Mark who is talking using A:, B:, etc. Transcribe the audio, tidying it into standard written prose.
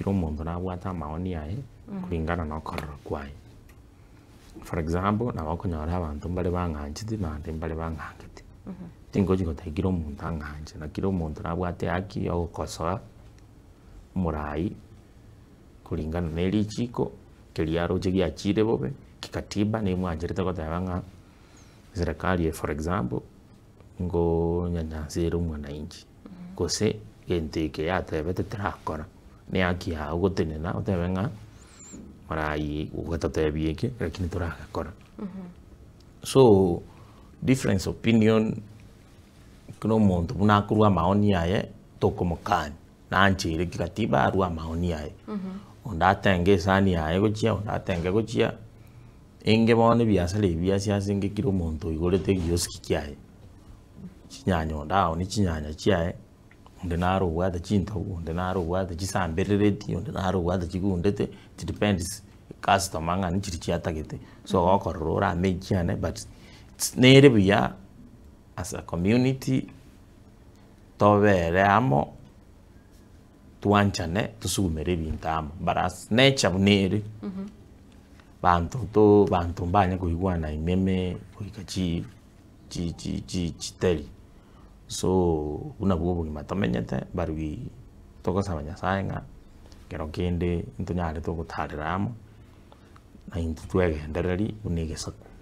A: kila omonto nabwate amaoni yaye kulingana na okorora kwaye. For example, nabakonyora abantu mbare bang'anchete bande mbare bang'angete. Tingochi gotaikira omonto ang'anche na kila omonto nabwate haki ya ogokosoa omorai kulingana na erichiko keria aroche giachire bobe kikatiba nimwancherete goteba ng'a serikali for example ngo nyanyansire omwananchi gose gento eke yatebete tirakora ni haki yago gotenena otebe ng'a marai gotatebia eke lakini toragakora. So difference opinion kino omonto buna akorwa amaoni yaye tokomokania nanchire kikatiba arwa amaoni yaye onde atenge esani yaye gochia onde atenge gochia enge bono ebiasara ebiasi ase enge kira omonto oigorete egioski kiaye chinyanya onde aonia chinyanya chiaye onde naro obwate chintogu onde naro obwate chisamberereti onde naro obwate chigundete it depends customer ng'ani chiri chiatagete so gokorora orameikiane but nere buya as a community tobere amo twanchane tusugumere ebinto amo but as nature bunere banto mbanya koigwana imeme goika chiteri so buna bwo obogima tomenyete barwi togosaba nyasaye ng'a kero kende ntonyare togotarera amo na into twegendereri buna egesaku.